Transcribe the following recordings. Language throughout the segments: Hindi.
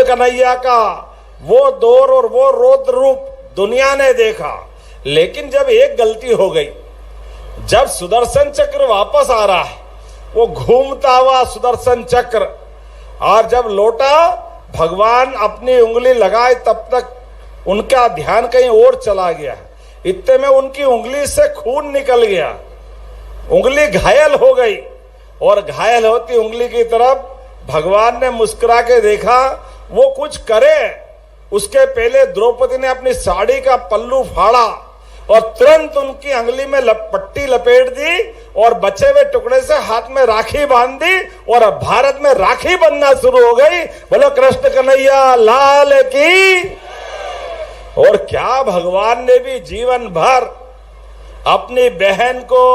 कन्हैया का वो दौर और वो रौद्र रूप दुनिया ने देखा। लेकिन जब एक गलती हो गई, जब सुदर्शन चक्र वापस आ रहा है, वो घूमता हुआ सुदर्शन चक्र, और जब लौटा भगवान अपनी उंगली लगाए, तब तक उनका ध्यान कहीं और चला गया। इतने में उनकी उंगली से खून निकल गया, उंगली घायल हो गई, और घायल होती उंगली की तरफ भगवान ने मुस्कुरा के देखा। वो कुछ करे उसके पहले द्रौपदी ने अपनी साड़ी का पल्लू फाड़ा और तुरंत उनकी अंगुली में पट्टी लपेट दी और बचे हुए टुकड़े से हाथ में राखी बांध दी, और अब भारत में राखी बनना शुरू हो गई। बोलो कृष्ण कन्हैया लाल की। और क्या भगवान ने भी जीवन भर अपनी बहन को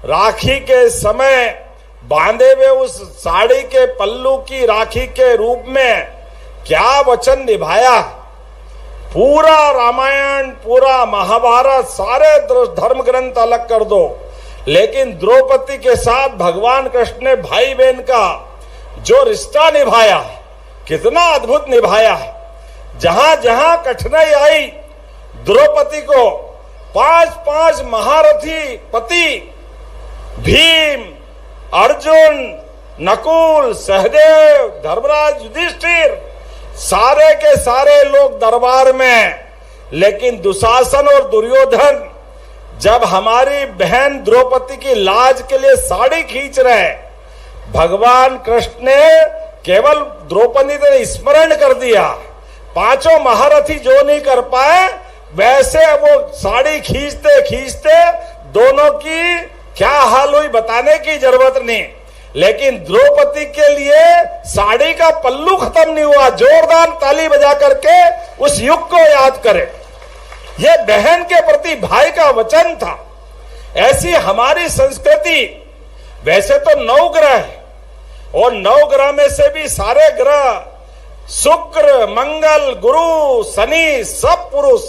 राखी के समय बांधे हुए उस साड़ी के पल्लू की राखी के रूप में क्या वचन निभाया। पूरा रामायण, पूरा महाभारत, सारे धर्म ग्रंथ अलग कर दो, लेकिन द्रौपदी के साथ भगवान कृष्ण ने भाई बहन का जो रिश्ता निभाया, कितना अद्भुत निभाया है। जहां जहां कठिनाई आई, द्रौपदी को 5 महारथी पति भीम, अर्जुन, नकुल, सहदेव, धर्मराज, युधिष्ठिर, सारे के सारे लोग दरबार में, लेकिन दुशासन और दुर्योधन जब हमारी बहन द्रौपदी की लाज के लिए साड़ी खींच रहे, भगवान कृष्ण ने केवल द्रौपदी ने स्मरण कर दिया। 5 महारथी जो नहीं कर पाए, वैसे वो साड़ी खींचते खींचते दोनों की क्या हाल हुई बताने की जरूरत नहीं, लेकिन द्रौपदी के लिए साड़ी का पल्लू खत्म नहीं हुआ। जोरदार ताली बजा करके उस युग को याद करें। यह बहन के प्रति भाई का वचन था। ऐसी हमारी संस्कृति। वैसे तो 9 ग्रह है, और 9 ग्रह में से भी सारे ग्रह शुक्र, मंगल, गुरु, शनि, सब पुरुष।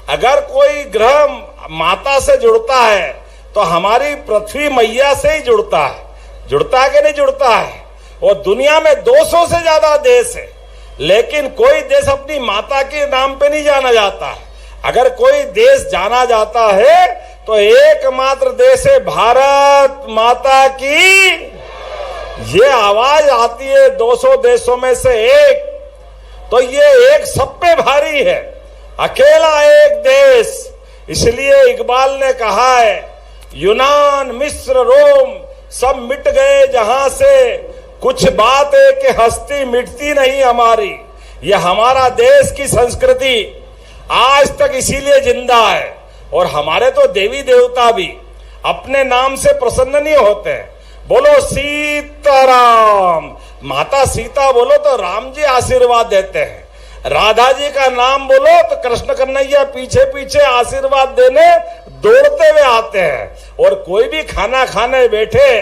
अगर कोई ग्रह माता से जुड़ता है तो हमारी पृथ्वी मैया से ही जुड़ता है। जुड़ता है कि नहीं जुड़ता है? और दुनिया में 200 से ज्यादा देश है, लेकिन कोई देश अपनी माता के नाम पे नहीं जाना जाता है। अगर कोई देश जाना जाता है तो एकमात्र देश है भारत माता की। ये आवाज आती है 200 देशों में से एक, तो ये एक सब पे भारी है, अकेला एक देश। इसलिए इकबाल ने कहा है, यूनान, मिस्र, रोम सब मिट गए जहां से, कुछ बात है कि हस्ती मिटती नहीं हमारी। यह हमारा देश की संस्कृति आज तक इसीलिए जिंदा है। और हमारे तो देवी देवता भी अपने नाम से प्रसन्न नहीं होते हैं। बोलो सीताराम, माता सीता बोलो तो राम जी आशीर्वाद देते हैं। राधा जी का नाम बोलो तो कृष्ण कन्हैया पीछे पीछे आशीर्वाद देने दौड़ते हुए आते हैं। और कोई भी खाना खाने बैठे,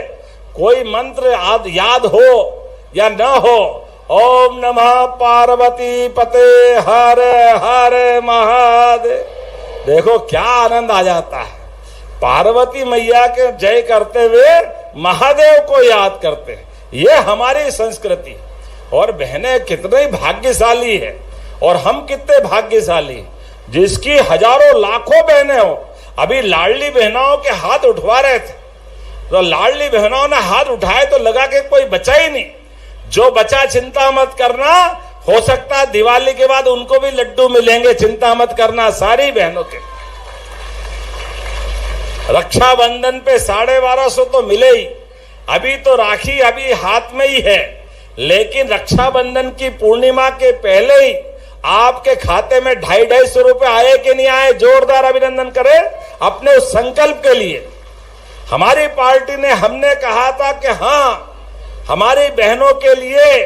कोई मंत्र याद हो या न हो, ओम नमः पार्वती पते हरे हरे महादेव, देखो क्या आनंद आ जाता है। पार्वती मैया के जय करते हुए महादेव को याद करते हैं। ये हमारी संस्कृति। और बहनें कितने भाग्यशाली है, और हम कितने भाग्यशाली, जिसकी हजारों लाखों बहनें हो। अभी लाडली बहनों के हाथ उठवा रहे थे, तो लाडली बहनों ने हाथ उठाए तो लगा कि कोई बचा ही नहीं। जो बचा चिंता मत करना, हो सकता है दिवाली के बाद उनको भी लड्डू मिलेंगे, चिंता मत करना सारी बहनों के। रक्षाबंधन पे 1250 तो मिले ही। अभी तो राखी अभी हाथ में ही है, लेकिन रक्षाबंधन की पूर्णिमा के पहले ही आपके खाते में 250 रुपए आए कि नहीं आए? जोरदार अभिनंदन करें अपने उस संकल्प के लिए। हमारी पार्टी ने, हमने कहा था कि हाँ, हमारी बहनों के लिए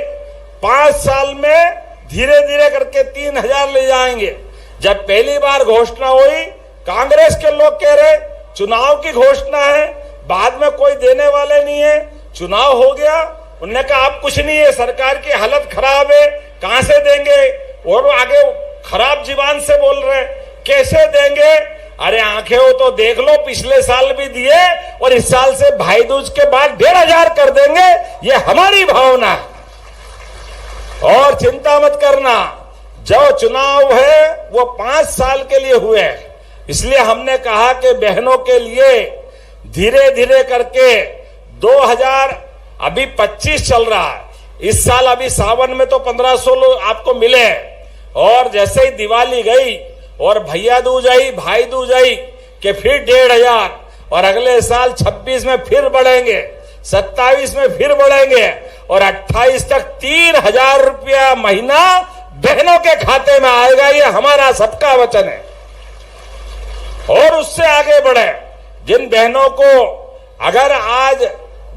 5 साल में धीरे धीरे करके 3000 ले जाएंगे। जब पहली बार घोषणा हुई, कांग्रेस के लोग कह रहे चुनाव की घोषणा है, बाद में कोई देने वाले नहीं है। चुनाव हो गया, उन्होंने कहा अब कुछ नहीं है, सरकार की हालत खराब है, कहां से देंगे? और आगे खराब जुबान से बोल रहे कैसे देंगे? अरे आंखें हो तो देख लो, पिछले साल भी दिए और इस साल से भाई दूज के बाद 1500 कर देंगे। ये हमारी भावना है। और चिंता मत करना, जो चुनाव है वो 5 साल के लिए हुए हैं, इसलिए हमने कहा कि बहनों के लिए धीरे धीरे करके 2025 चल रहा है, इस साल अभी सावन में तो 1500 आपको मिले, और जैसे ही दिवाली गई और भैया दूज आई, भाई दूज आई कि फिर 1500, और अगले साल 26 में फिर बढ़ेंगे, 27 में फिर बढ़ेंगे, और 28 तक 3000 रुपया महीना बहनों के खाते में आएगा। ये हमारा सबका वचन है। और उससे आगे बढ़े, जिन बहनों को अगर आज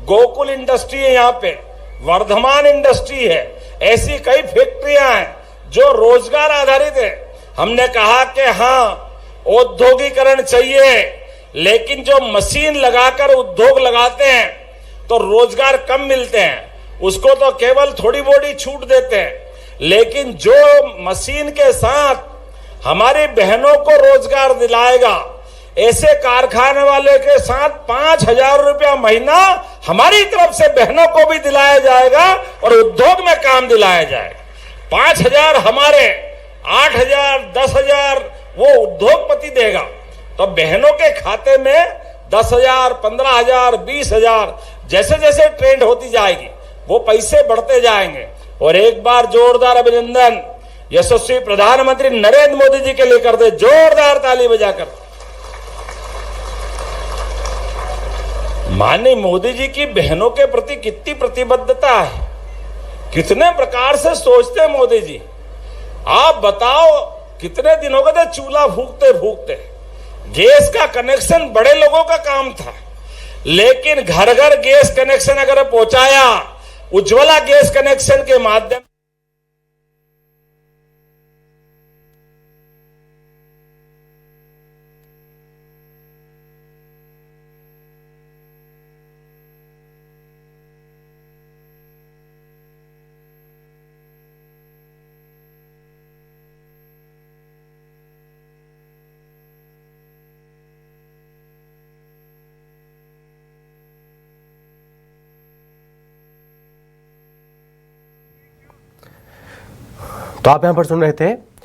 गोकुल इंडस्ट्री है, यहाँ पे वर्धमान इंडस्ट्री है, ऐसी कई फैक्ट्रियां हैं जो रोजगार आधारित है, हमने कहा कि हाँ औद्योगिकरण चाहिए, लेकिन जो मशीन लगाकर उद्योग लगाते हैं तो रोजगार कम मिलते हैं, उसको तो केवल थोड़ी मोड़ी छूट देते हैं, लेकिन जो मशीन के साथ हमारी बहनों को रोजगार दिलाएगा, ऐसे कारखाने वाले के साथ 5000 रुपया महीना हमारी तरफ से बहनों को भी दिलाया जाएगा और उद्योग में काम दिलाया जाएगा। 5000 हमारे, 8000, 10,000 वो उद्योगपति देगा, तो बहनों के खाते में 10,000, 15,000, 20,000 जैसे जैसे ट्रेंड होती जाएगी वो पैसे बढ़ते जाएंगे। और एक बार जोरदार अभिनंदन यशस्वी प्रधानमंत्री नरेंद्र मोदी जी के लिए कर दे, जोरदार ताली बजाकर। माननीय मोदी जी की बहनों के प्रति कितनी प्रतिबद्धता है, कितने प्रकार से सोचते हैं मोदी जी। आप बताओ, कितने दिन हो गए थे चूल्हा फूकते फूकते, गैस का कनेक्शन बड़े लोगों का काम था, लेकिन घर घर गैस कनेक्शन अगर पहुंचाया उज्ज्वला गैस कनेक्शन के माध्यम। तो आप यहां पर सुन रहे थे